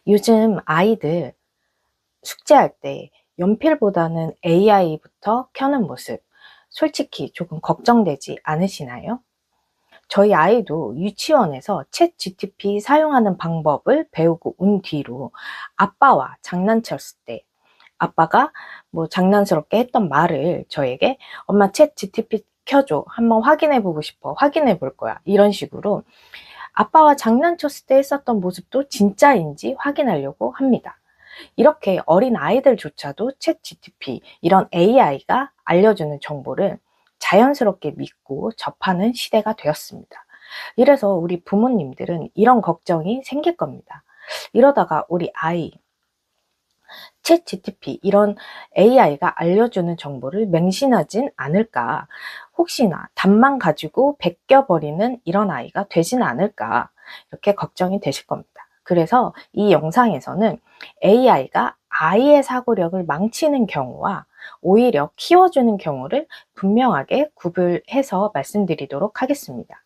요즘 아이들 숙제할 때 연필보다는 AI부터 켜는 모습, 솔직히 조금 걱정되지 않으시나요? 저희 아이도 유치원에서 챗 GTP 사용하는 방법을 배우고 온 뒤로 아빠와 장난쳤을 때 아빠가 뭐 장난스럽게 했던 말을 저에게 엄마 챗 GTP 켜줘. 한번 확인해 보고 싶어. 확인해 볼 거야. 이런 식으로 아빠와 장난쳤을 때 했었던 모습도 진짜인지 확인하려고 합니다. 이렇게 어린 아이들조차도 챗 GTP 이런 AI가 알려주는 정보를 자연스럽게 믿고 접하는 시대가 되었습니다. 이래서 우리 부모님들은 이런 걱정이 생길 겁니다. 이러다가 우리 아이 챗 GTP 이런 AI가 알려주는 정보를 맹신하진 않을까, 혹시나 답만 가지고 베껴버리는 이런 아이가 되진 않을까, 이렇게 걱정이 되실 겁니다. 그래서 이 영상에서는 AI가 아이의 사고력을 망치는 경우와 오히려 키워주는 경우를 분명하게 구분해서 말씀드리도록 하겠습니다.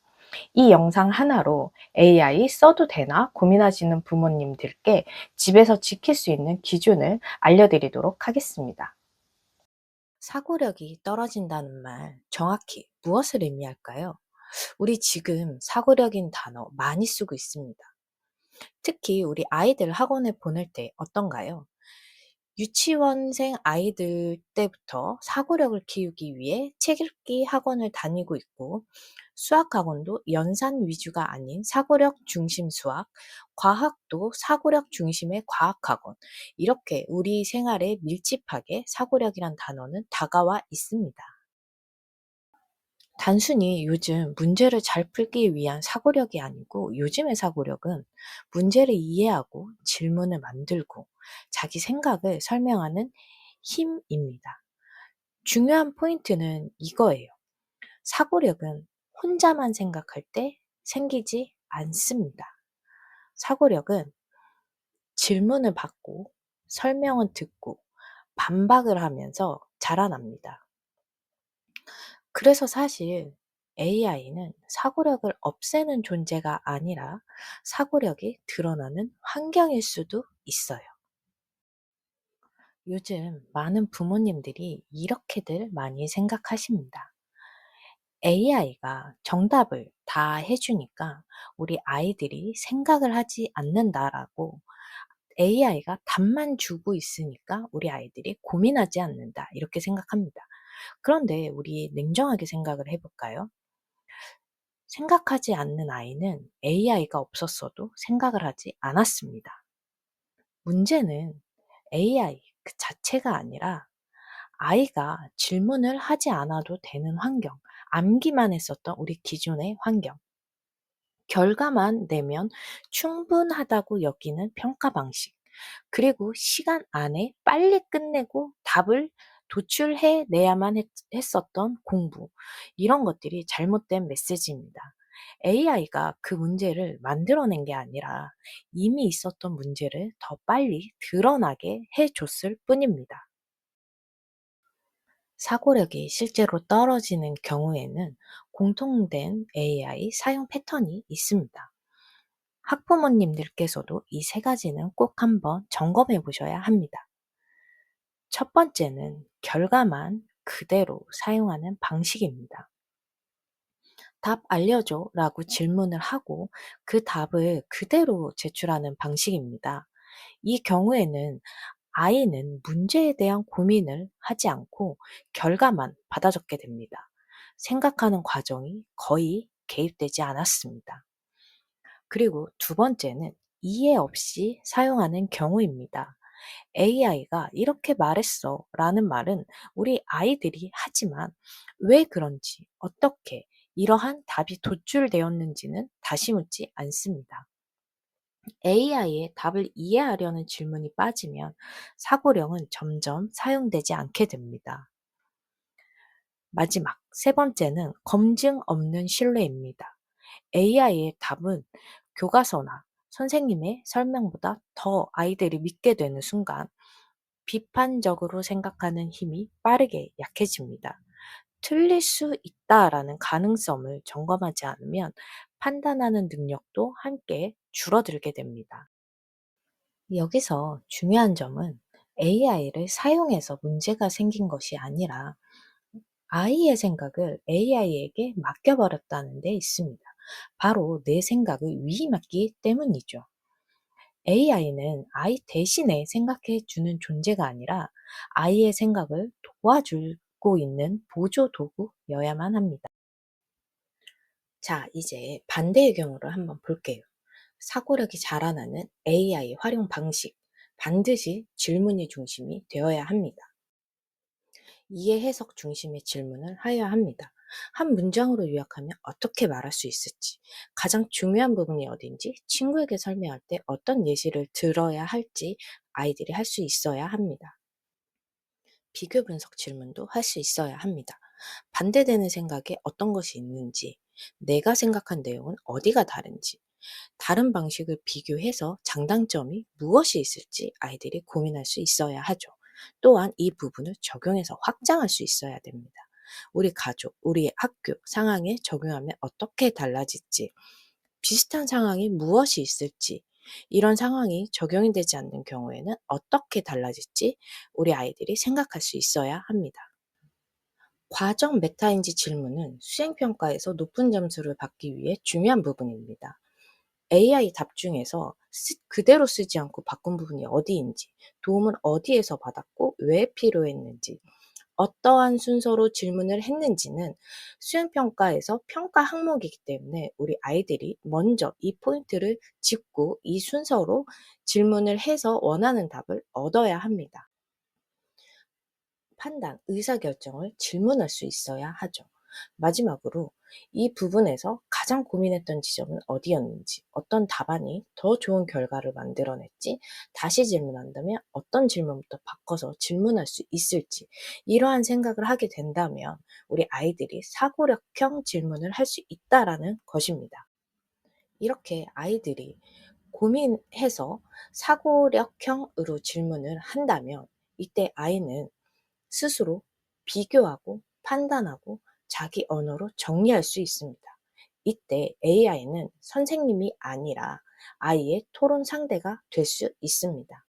이 영상 하나로 AI 써도 되나 고민하시는 부모님들께 집에서 지킬 수 있는 기준을 알려드리도록 하겠습니다. 사고력이 떨어진다는 말, 정확히 무엇을 의미할까요? 우리 지금 사고력인 단어 많이 쓰고 있습니다. 특히 우리 아이들 학원에 보낼 때 어떤가요? 유치원생 아이들 때부터 사고력을 키우기 위해 책 읽기 학원을 다니고 있고, 수학 학원도 연산 위주가 아닌 사고력 중심 수학, 과학도 사고력 중심의 과학 학원, 이렇게 우리 생활에 밀집하게 사고력이란 단어는 다가와 있습니다. 단순히 요즘 문제를 잘 풀기 위한 사고력이 아니고, 요즘의 사고력은 문제를 이해하고 질문을 만들고 자기 생각을 설명하는 힘입니다. 중요한 포인트는 이거예요. 사고력은 혼자만 생각할 때 생기지 않습니다. 사고력은 질문을 받고 설명을 듣고 반박을 하면서 자라납니다. 그래서 사실 AI는 사고력을 없애는 존재가 아니라 사고력이 드러나는 환경일 수도 있어요. 요즘 많은 부모님들이 이렇게들 많이 생각하십니다. AI가 정답을 다 해주니까 우리 아이들이 생각을 하지 않는다라고, AI가 답만 주고 있으니까 우리 아이들이 고민하지 않는다, 이렇게 생각합니다. 그런데 우리 냉정하게 생각을 해볼까요? 생각하지 않는 아이는 AI가 없었어도 생각을 하지 않았습니다. 문제는 AI 그 자체가 아니라 아이가 질문을 하지 않아도 되는 환경, 암기만 했었던 우리 기존의 환경, 결과만 내면 충분하다고 여기는 평가 방식, 그리고 시간 안에 빨리 끝내고 답을 도출해 내야만 했었던 공부, 이런 것들이 잘못된 메시지입니다. AI가 그 문제를 만들어낸 게 아니라 이미 있었던 문제를 더 빨리 드러나게 해줬을 뿐입니다. 사고력이 실제로 떨어지는 경우에는 공통된 AI 사용 패턴이 있습니다. 학부모님들께서도 이 세 가지는 꼭 한번 점검해 보셔야 합니다. 첫 번째는 결과만 그대로 사용하는 방식입니다. 답 알려줘 라고 질문을 하고 그 답을 그대로 제출하는 방식입니다. 이 경우에는 아이는 문제에 대한 고민을 하지 않고 결과만 받아 적게 됩니다. 생각하는 과정이 거의 개입되지 않았습니다. 그리고 두 번째는 이해 없이 사용하는 경우입니다. AI가 이렇게 말했어 라는 말은 우리 아이들이 하지만 왜 그런지, 어떻게 이러한 답이 도출되었는지는 다시 묻지 않습니다. AI의 답을 이해하려는 질문이 빠지면 사고력은 점점 사용되지 않게 됩니다. 마지막, 세 번째는 검증 없는 신뢰입니다. AI의 답은 교과서나 선생님의 설명보다 더 아이들이 믿게 되는 순간 비판적으로 생각하는 힘이 빠르게 약해집니다. 틀릴 수 있다라는 가능성을 점검하지 않으면 판단하는 능력도 함께 줄어들게 됩니다. 여기서 중요한 점은 AI를 사용해서 문제가 생긴 것이 아니라 아이의 생각을 AI에게 맡겨버렸다는 데 있습니다. 바로 내 생각을 위임했기 때문이죠. AI는 아이 대신에 생각해 주는 존재가 아니라 아이의 생각을 도와주고 있는 보조 도구여야만 합니다. 자, 이제 반대의 경우를 한번 볼게요. 사고력이 자라나는 AI 활용 방식. 반드시 질문이 중심이 되어야 합니다. 이해 해석 중심의 질문을 하여야 합니다. 한 문장으로 요약하면 어떻게 말할 수 있을지, 가장 중요한 부분이 어딘지, 친구에게 설명할 때 어떤 예시를 들어야 할지 아이들이 할 수 있어야 합니다. 비교 분석 질문도 할 수 있어야 합니다. 반대되는 생각에 어떤 것이 있는지, 내가 생각한 내용은 어디가 다른지, 다른 방식을 비교해서 장단점이 무엇이 있을지 아이들이 고민할 수 있어야 하죠. 또한 이 부분을 적용해서 확장할 수 있어야 됩니다. 우리 가족, 우리 학교 상황에 적용하면 어떻게 달라질지, 비슷한 상황이 무엇이 있을지, 이런 상황이 적용이 되지 않는 경우에는 어떻게 달라질지 우리 아이들이 생각할 수 있어야 합니다. 과정 메타인지 질문은 수행평가에서 높은 점수를 받기 위해 중요한 부분입니다. AI 답 중에서 그대로 쓰지 않고 바꾼 부분이 어디인지, 도움은 어디에서 받았고 왜 필요했는지, 어떠한 순서로 질문을 했는지는 수행평가에서 평가 항목이기 때문에 우리 아이들이 먼저 이 포인트를 짚고 이 순서로 질문을 해서 원하는 답을 얻어야 합니다. 판단, 의사결정을 질문할 수 있어야 하죠. 마지막으로 이 부분에서 가장 고민했던 지점은 어디였는지, 어떤 답안이 더 좋은 결과를 만들어냈지, 다시 질문한다면 어떤 질문부터 바꿔서 질문할 수 있을지, 이러한 생각을 하게 된다면 우리 아이들이 사고력형 질문을 할 수 있다라는 것입니다. 이렇게 아이들이 고민해서 사고력형으로 질문을 한다면 이때 아이는 스스로 비교하고 판단하고 자기 언어로 정리할 수 있습니다. 이때 AI는 선생님이 아니라 아이의 토론 상대가 될 수 있습니다.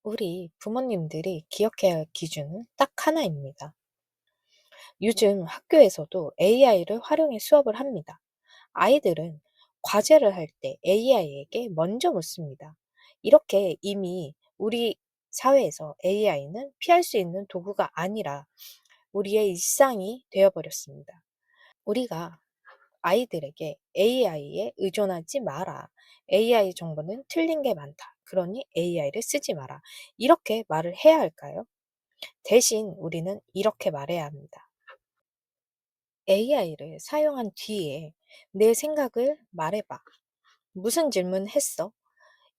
우리 부모님들이 기억해야 할 기준은 딱 하나입니다. 요즘 학교에서도 AI를 활용해 수업을 합니다. 아이들은 과제를 할 때 AI에게 먼저 묻습니다. 이렇게 이미 우리 사회에서 AI는 피할 수 있는 도구가 아니라 우리의 일상이 되어버렸습니다. 우리가 아이들에게 AI에 의존하지 마라. AI 정보는 틀린 게 많다. 그러니 AI를 쓰지 마라. 이렇게 말을 해야 할까요? 대신 우리는 이렇게 말해야 합니다. AI를 사용한 뒤에 내 생각을 말해봐. 무슨 질문 했어?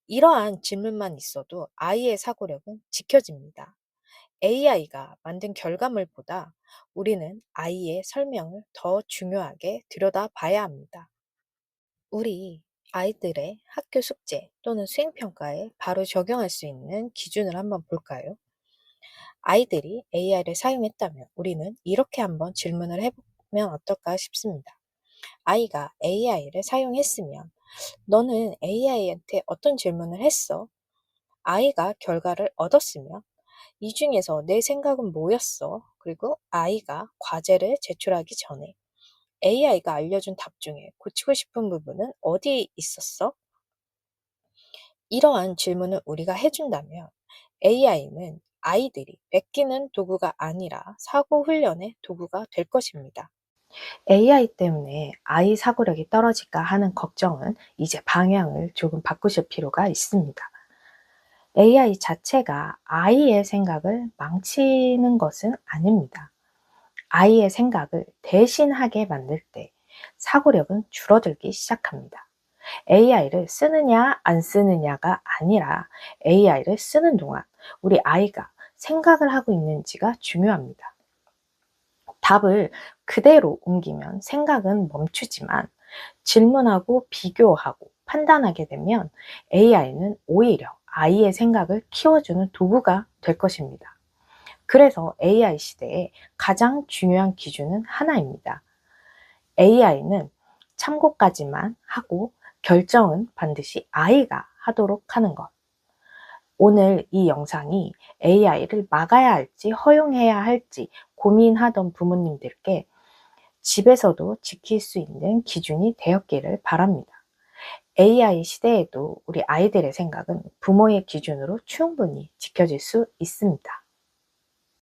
이러한 질문만 있어도 아이의 사고력은 지켜집니다. AI가 만든 결과물보다 우리는 아이의 설명을 더 중요하게 들여다봐야 합니다. 우리 아이들의 학교 숙제 또는 수행평가에 바로 적용할 수 있는 기준을 한번 볼까요? 아이들이 AI를 사용했다면 우리는 이렇게 한번 질문을 해보면 어떨까 싶습니다. 아이가 AI를 사용했으면 너는 AI한테 어떤 질문을 했어? 아이가 결과를 얻었으면 이 중에서 내 생각은 뭐였어? 그리고 아이가 과제를 제출하기 전에 AI가 알려준 답 중에 고치고 싶은 부분은 어디에 있었어? 이러한 질문을 우리가 해준다면 AI는 아이들이 베끼는 도구가 아니라 사고 훈련의 도구가 될 것입니다. AI 때문에 아이 사고력이 떨어질까 하는 걱정은 이제 방향을 조금 바꾸실 필요가 있습니다. AI 자체가 아이의 생각을 망치는 것은 아닙니다. 아이의 생각을 대신하게 만들 때 사고력은 줄어들기 시작합니다. AI를 쓰느냐 안 쓰느냐가 아니라 AI를 쓰는 동안 우리 아이가 생각을 하고 있는지가 중요합니다. 답을 그대로 옮기면 생각은 멈추지만 질문하고 비교하고 판단하게 되면 AI는 오히려 아이의 생각을 키워주는 도구가 될 것입니다. 그래서 AI 시대에 가장 중요한 기준은 하나입니다. AI는 참고까지만 하고 결정은 반드시 아이가 하도록 하는 것. 오늘 이 영상이 AI를 막아야 할지 허용해야 할지 고민하던 부모님들께 집에서도 지킬 수 있는 기준이 되었기를 바랍니다. AI 시대에도 우리 아이들의 생각은 부모의 기준으로 충분히 지켜질 수 있습니다.